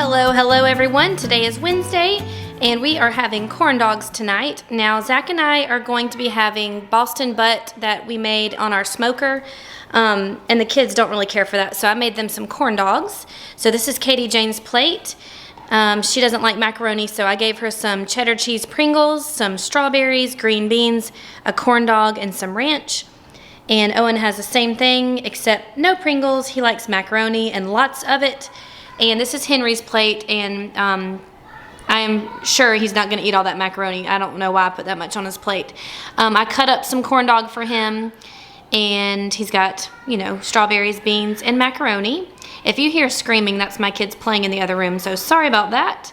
Hello everyone. Today is Wednesday and we are having corn dogs tonight. Now Zach and I are going to be having Boston butt that we made on our smoker, and the kids don't really care for that, so I made them some corn dogs. So this is Katie Jane's plate. She doesn't like macaroni, so I gave her some cheddar cheese Pringles, some strawberries, green beans, a corn dog, and some ranch. And Owen has the same thing except no Pringles. He likes macaroni and lots of it. And this is Henry's plate, and I am sure he's not going to eat all that macaroni. I don't know why I put that much on his plate. I cut up some corn dog for him, and he's got, you know, strawberries, beans, and macaroni. If you hear screaming, that's my kids playing in the other room, so sorry about that.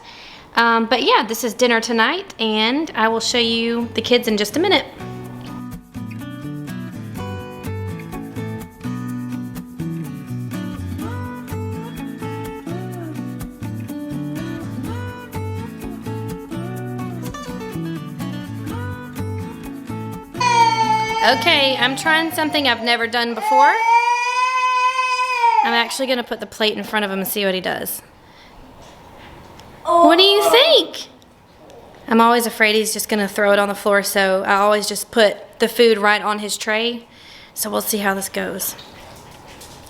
But yeah, this is dinner tonight, and I will show you the kids in just a minute. Okay, I'm trying something I've never done before. I'm actually going to put the plate in front of him and see what he does. What do you think? I'm always afraid he's just going to throw it on the floor, so I always just put the food right on his tray. So we'll see how this goes.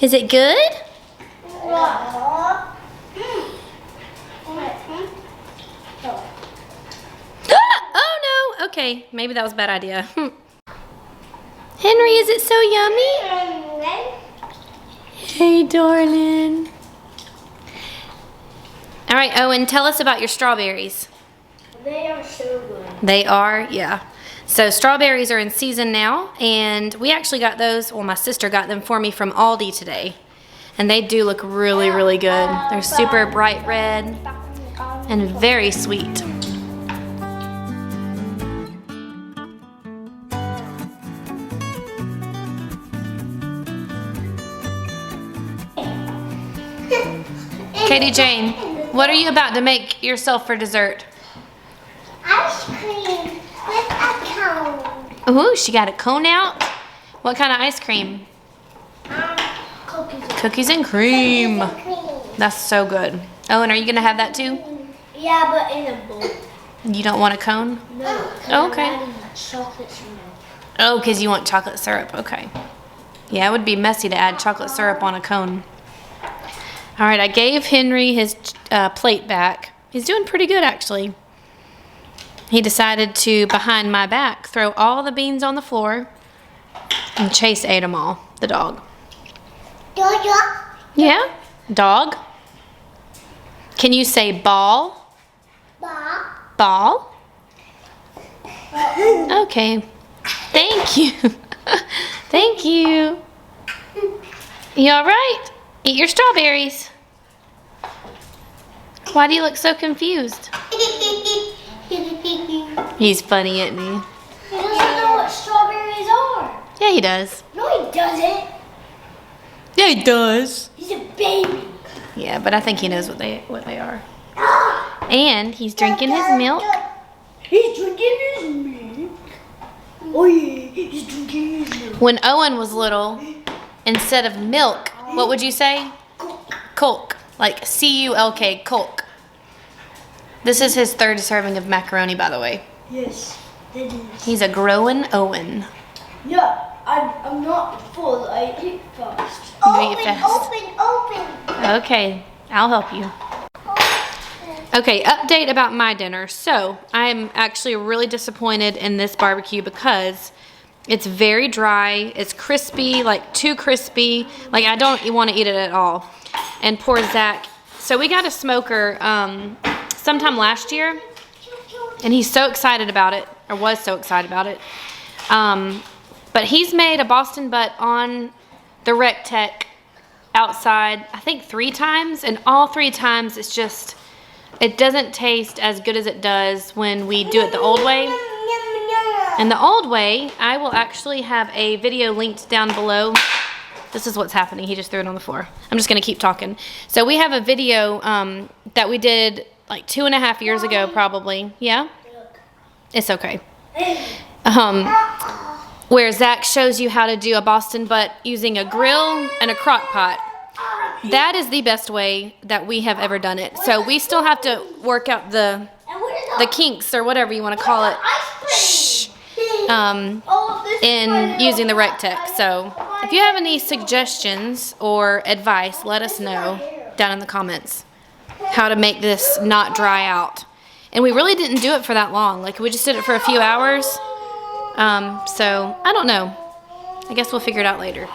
Is it good? Ah! Oh no! Okay, maybe that was a bad idea. Henry, is it so yummy? Hey, darling. All right, Owen, tell us about your strawberries. They are so good. They are, yeah. So strawberries are in season now, and we actually got those, well, my sister got them for me from Aldi today. And they do look really, really good. They're super bright red and very sweet. Katie Jane, what are you about to make yourself for dessert? Ice cream with a cone. Ooh, she got a cone out. What kind of ice cream? Cookies and cream. Cookies and cream. That's so good. Owen, are you gonna have that too? Yeah, but in a bowl. You don't want a cone? No. Oh, okay. I'm adding chocolate syrup. Oh, because you want chocolate syrup. Okay. Yeah, it would be messy to add chocolate syrup on a cone. All right, I gave Henry his plate back. He's doing pretty good, actually. He decided to, behind my back, throw all the beans on the floor, and Chase ate them all, the dog. Dog. Yeah, dog. Can you say ball? Ball? Okay. Thank you. Thank you. You all right? Eat your strawberries. Why do you look so confused? He's funny, isn't he? He doesn't know what strawberries are. Yeah, he does. No, he doesn't. Yeah, he does. He's a baby. Yeah, but I think he knows what they are. And he's drinking his milk. He's drinking his milk. Oh yeah, he's drinking his milk. When Owen was little, instead of milk, what would you say? Culk. Like C-U-L-K, culk. This is his third serving of macaroni, by the way. Yes, that is. He's a growing Owen. Yeah, I'm not full. I eat fast. You eat fast. Open. Okay, I'll help you. Okay, update about my dinner. So, I am actually really disappointed in this barbecue because it's very dry. It's crispy, like too crispy. Like I don't want to eat it at all. And poor Zach. So we got a smoker sometime last year, and he's so excited about it, or was so excited about it. But he's made a Boston butt on the Rec Tech outside, I think 3 times, and all 3 times it's just, it doesn't taste as good as it does when we do it the old way. And the old way, I will actually have a video linked down below. This is what's happening. He just threw it on the floor. I'm just going to keep talking. So we have a video that we did like 2.5 years ago probably. Yeah? It's okay. Where Zach shows you how to do a Boston butt using a grill and a crock pot. That is the best way that we have ever done it. So we still have to work out the kinks or whatever you want to call it. Shh. In using the Rectech. So if you have any suggestions or advice, let us know down in the comments how to make this not dry out. And we really didn't do it for that long. Like, we just did it for a few hours. So I don't know. I guess we'll figure it out later.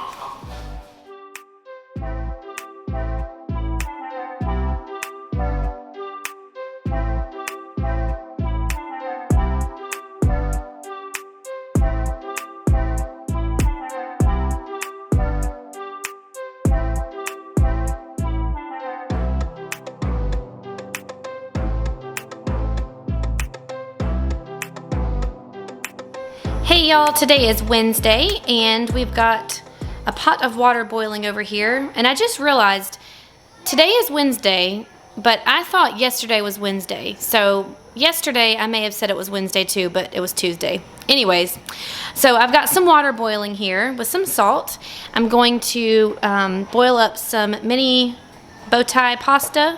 Hey y'all, today is Wednesday and we've got a pot of water boiling over here, and I just realized today is Wednesday, but I thought yesterday was Wednesday. So yesterday I may have said it was Wednesday too, but it was Tuesday. Anyways, so I've got some water boiling here with some salt. I'm going to boil up some mini bow tie pasta.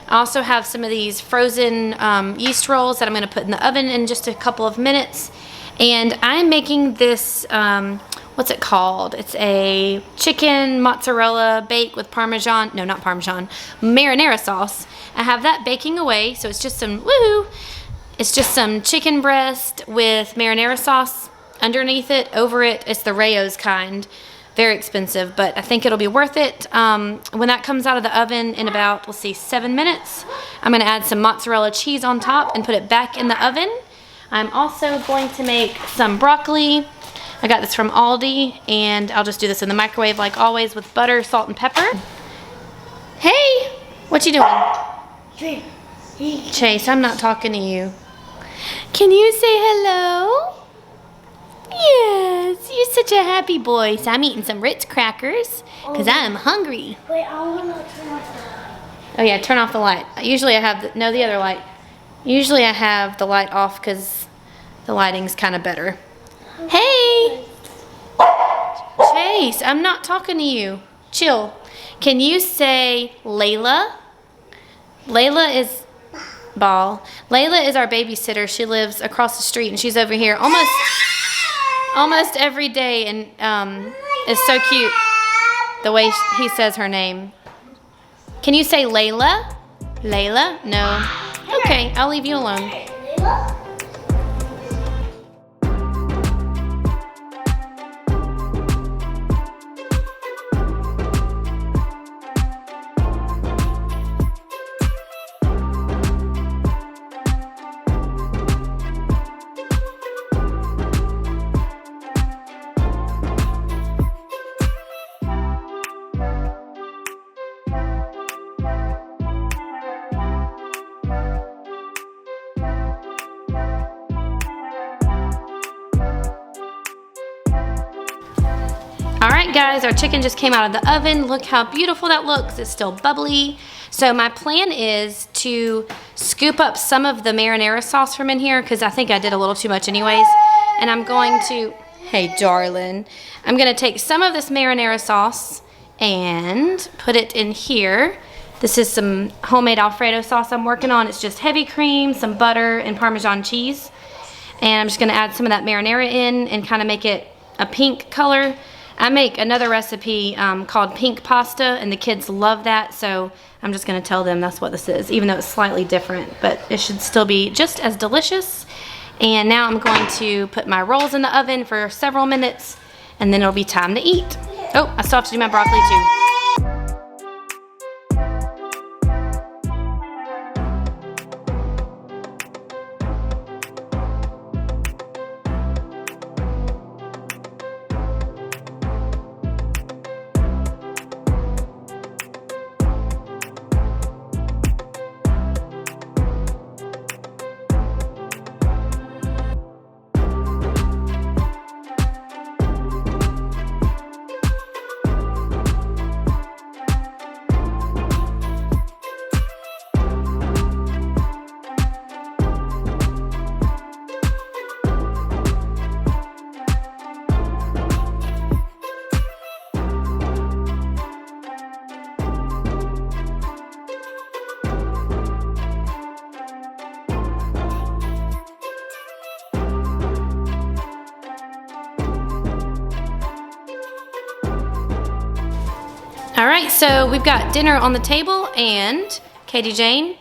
I also have some of these frozen yeast rolls that I'm going to put in the oven in just a couple of minutes. And I'm making this, what's it called? It's a chicken mozzarella bake with parmesan, no, not parmesan, marinara sauce. I have that baking away, so it's just some, woohoo! It's just some chicken breast with marinara sauce underneath it, over it. It's the Rayo's kind. Very expensive, but I think it'll be worth it. When that comes out of the oven in about, let's see, 7 minutes, I'm gonna add some mozzarella cheese on top and put it back in the oven. I'm also going to make some broccoli. I got this from Aldi, and I'll just do this in the microwave like always with butter, salt, and pepper. Hey, what you doing? Chase, I'm not talking to you. Can you say hello? Yes, you're such a happy boy. So I'm eating some Ritz crackers because I'm hungry. Wait, I want to turn off the light. Oh yeah, turn off the light. Usually I have, the other light. Usually I have the light off because the lighting's kind of better. Hey! Chase, I'm not talking to you. Chill. Can you say Layla? Layla is Ball. Layla is our babysitter. She lives across the street and she's over here almost every day, and it's so cute the way he says her name. Can you say Layla? Layla? No. Okay, I'll leave you alone. Alright guys, our chicken just came out of the oven. Look how beautiful that looks. It's still bubbly. So my plan is to scoop up some of the marinara sauce from in here because I think I did a little too much anyways. And I'm going to, hey darling, I'm going to take some of this marinara sauce and put it in here. This is some homemade Alfredo sauce I'm working on. It's just heavy cream, some butter, and Parmesan cheese. And I'm just going to add some of that marinara in and kind of make it a pink color. I make another recipe called pink pasta, and the kids love that, so I'm just going to tell them that's what this is, even though it's slightly different, but it should still be just as delicious. And now I'm going to put my rolls in the oven for several minutes, and then it'll be time to eat. Oh, I still have to do my broccoli too. All right, so we've got dinner on the table, and Katie Jane,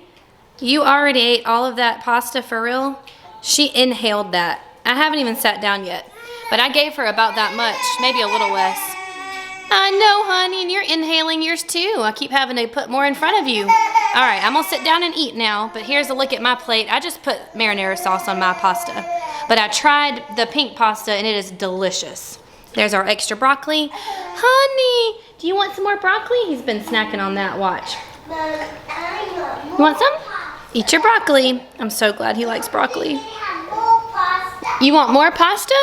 you already ate all of that pasta for real? She inhaled that. I haven't even sat down yet, but I gave her about that much, maybe a little less. I know, honey, and you're inhaling yours too. I keep having to put more in front of you. All right, I'm gonna sit down and eat now, but here's a look at my plate. I just put marinara sauce on my pasta, but I tried the pink pasta and it is delicious. There's our extra broccoli. Honey, do you want some more broccoli? He's been snacking on that, watch. You want some? Eat your broccoli. I'm so glad he likes broccoli. You want more pasta?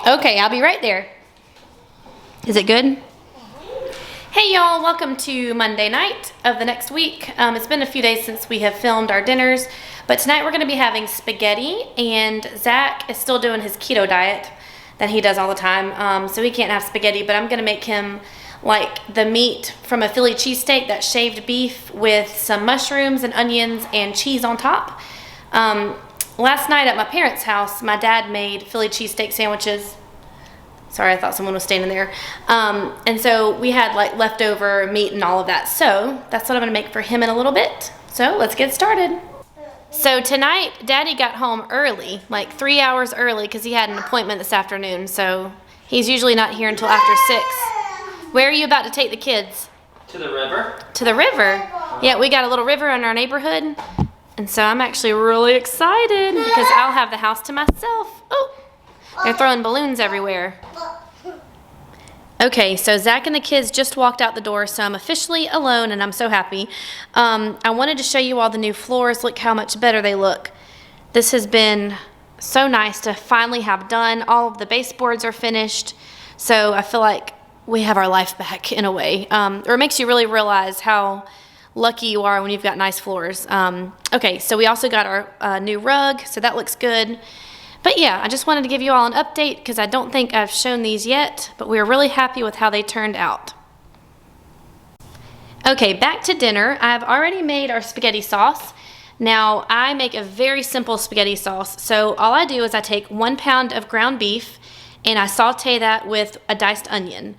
Okay, I'll be right there. Is it good? Hey y'all, welcome to Monday night of the next week. It's been a few days since we have filmed our dinners, but tonight we're gonna be having spaghetti, and Zach is still doing his keto diet that he does all the time, so he can't have spaghetti, but I'm gonna make him like the meat from a Philly cheesesteak, that shaved beef with some mushrooms and onions and cheese on top. Last night at my parents' house, my dad made Philly cheesesteak sandwiches. Sorry, I thought someone was standing there. And so we had like leftover meat and all of that. So that's what I'm gonna make for him in a little bit. So let's get started. So tonight, Daddy got home early, like 3 hours early, because he had an appointment this afternoon. So he's usually not here until after 6. Where are you about to take the kids? To the river. To the river? Yeah, we got a little river in our neighborhood. And so I'm actually really excited because I'll have the house to myself. Oh, they're throwing balloons everywhere. Okay, so Zach and the kids just walked out the door, so I'm officially alone, and I'm so happy. I wanted to show you all the new floors. Look how much better they look. This has been so nice to finally have done. All of the baseboards are finished, so I feel like we have our life back in a way. Or it makes you really realize how lucky you are when you've got nice floors. Okay, so we also got our new rug, so that looks good. But yeah, I just wanted to give you all an update because I don't think I've shown these yet, but we are really happy with how they turned out. Okay, back to dinner. I've already made our spaghetti sauce. Now, I make a very simple spaghetti sauce. So all I do is I take 1 pound of ground beef and I saute that with a diced onion.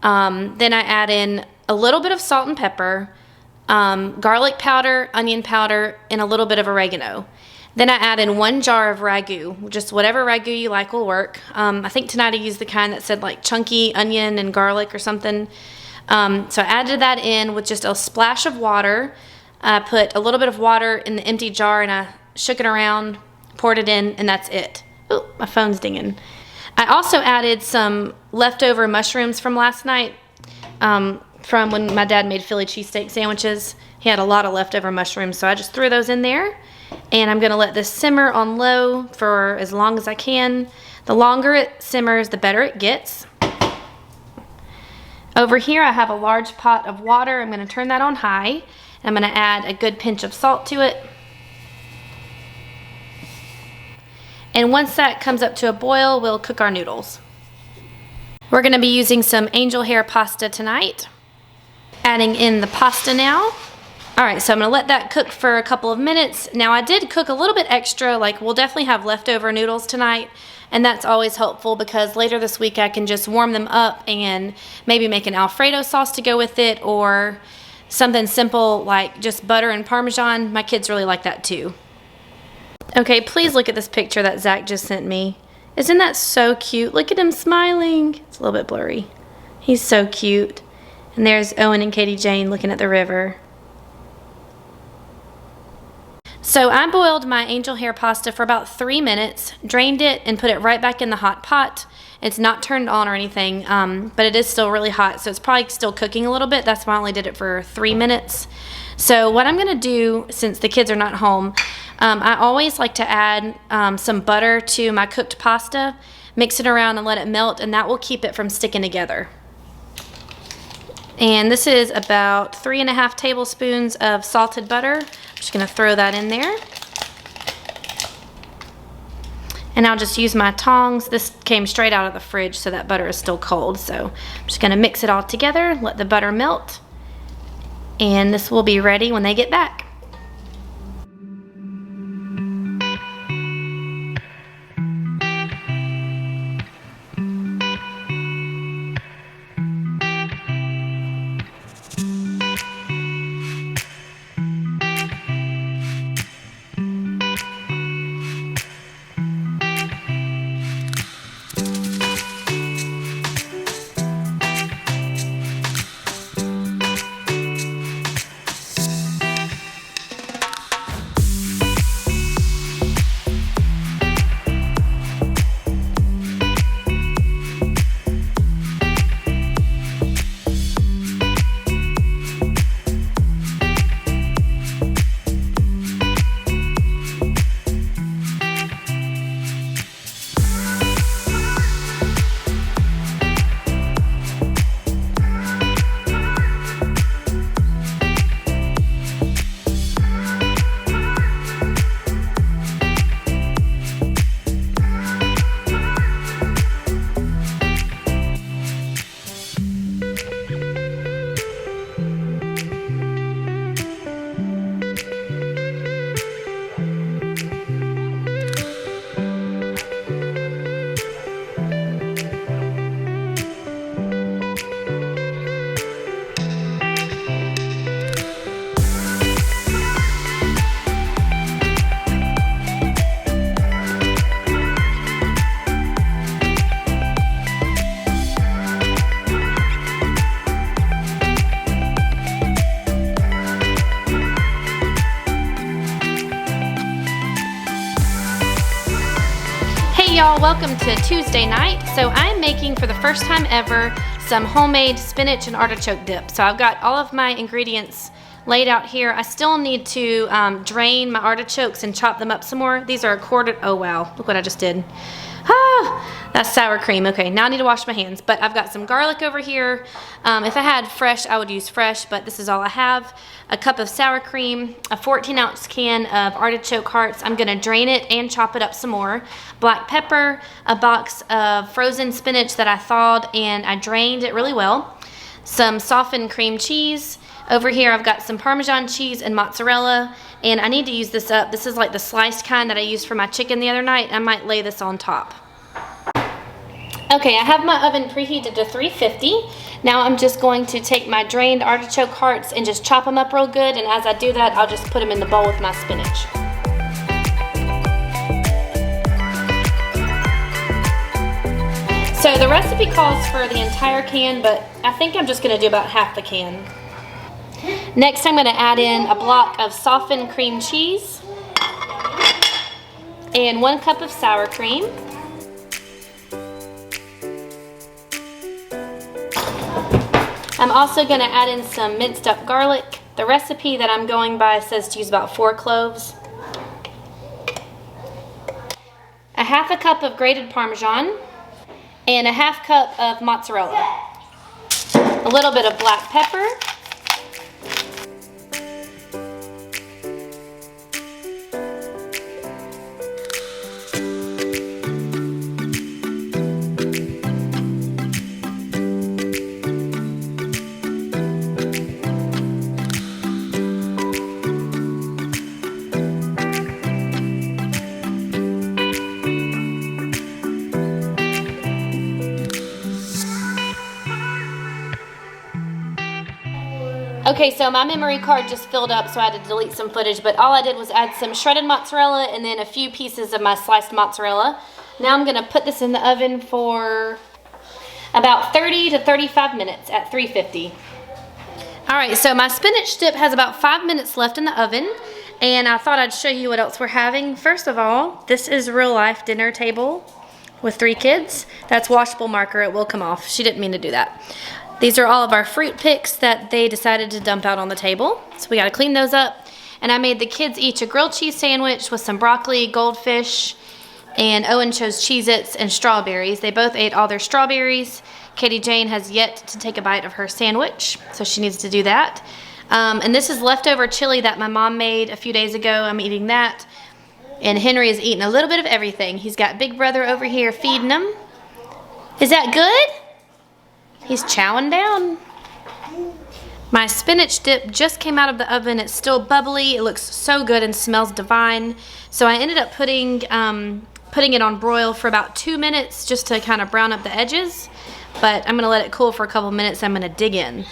Then I add in a little bit of salt and pepper, garlic powder, onion powder, and a little bit of oregano. Then I add in 1 jar of ragu. Just whatever ragu you like will work. I think tonight I used the kind that said like chunky onion and garlic or something. So I added that in with just a splash of water. I put a little bit of water in the empty jar and I shook it around, poured it in, and that's it. Oh, my phone's dinging. I also added some leftover mushrooms from last night, from when my dad made Philly cheesesteak sandwiches. He had a lot of leftover mushrooms, so I just threw those in there. And I'm gonna let this simmer on low for as long as I can. The longer it simmers, the better it gets. Over here, I have a large pot of water. I'm gonna turn that on high. I'm gonna add a good pinch of salt to it. And once that comes up to a boil, we'll cook our noodles. We're gonna be using some angel hair pasta tonight. Adding in the pasta now. All right, so I'm gonna let that cook for a couple of minutes. Now I did cook a little bit extra, like we'll definitely have leftover noodles tonight, and that's always helpful because later this week I can just warm them up and maybe make an Alfredo sauce to go with it, or something simple like just butter and Parmesan. My kids really like that too. Okay, please look at this picture that Zach just sent me. Isn't that so cute? Look at him smiling. It's a little bit blurry. He's so cute. And there's Owen and Katie Jane looking at the river. So I boiled my angel hair pasta for about 3 minutes, drained it, and put it right back in the hot pot. It's not turned on or anything, but it is still really hot, so it's probably still cooking a little bit. That's why I only did it for 3 minutes. So what I'm gonna do, since the kids are not home, I always like to add some butter to my cooked pasta, mix it around and let it melt, and that will keep it from sticking together. And this is about 3½ tablespoons of salted butter. I'm just gonna throw that in there. And I'll just use my tongs. This came straight out of the fridge, so that butter is still cold. So I'm just gonna mix it all together, let the butter melt, and this will be ready when they get back. y'all, welcome to Tuesday night. So I'm making for the first time ever some homemade spinach and artichoke dip. So I've got all of my ingredients laid out here. I still need to drain my artichokes and chop them up some more. These are quartered. Oh wow, look what I just did. That's sour cream. Okay, now I need to wash my hands, but I've got some garlic over here. If I had fresh, I would use fresh, but this is all I have. A cup of sour cream, a 14-ounce can of artichoke hearts. I'm gonna drain it and chop it up some more. Black pepper, a box of frozen spinach that I thawed and I drained it really well. Some softened cream cheese. Over here I've got some Parmesan cheese and mozzarella, and I need to use this up. This is like the sliced kind that I used for my chicken the other night. I might lay this on top. Okay, I have my oven preheated to 350. Now I'm just going to take my drained artichoke hearts and just chop them up real good, and as I do that, I'll just put them in the bowl with my spinach. So the recipe calls for the entire can, but I think I'm just gonna do about half the can. Next, I'm gonna add in a block of softened cream cheese and 1 cup of sour cream. I'm also gonna add in some minced up garlic. The recipe that I'm going by says to use about 4 cloves. A half a cup of grated Parmesan and a half cup of mozzarella. A little bit of black pepper. Okay, so my memory card just filled up, so I had to delete some footage, but all I did was add some shredded mozzarella and then a few pieces of my sliced mozzarella. Now I'm gonna put this in the oven for about 30 to 35 minutes at 350. All right, so my spinach dip has about 5 minutes left in the oven, and I thought I'd show you what else we're having. First of all, this is real life dinner table with 3 kids. That's washable marker, it will come off. She didn't mean to do that. These are all of our fruit picks that they decided to dump out on the table. So we gotta clean those up. And I made the kids each a grilled cheese sandwich with some broccoli, goldfish, and Owen chose Cheez-Its and strawberries. They both ate all their strawberries. Katie Jane has yet to take a bite of her sandwich, so she needs to do that. And this is leftover chili that my mom made a few days ago. I'm eating that. And Henry is eating a little bit of everything. He's got Big Brother over here feeding him. Is that good? He's chowing down. My spinach dip just came out of the oven. It's still bubbly. It looks so good and smells divine. So I ended up putting it on broil for about 2 minutes just to kind of brown up the edges. But I'm gonna let it cool for a couple minutes. I'm gonna dig in.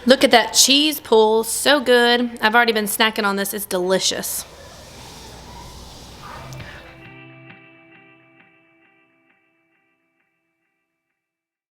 Look at that cheese pull, so good. I've already been snacking on this. It's delicious.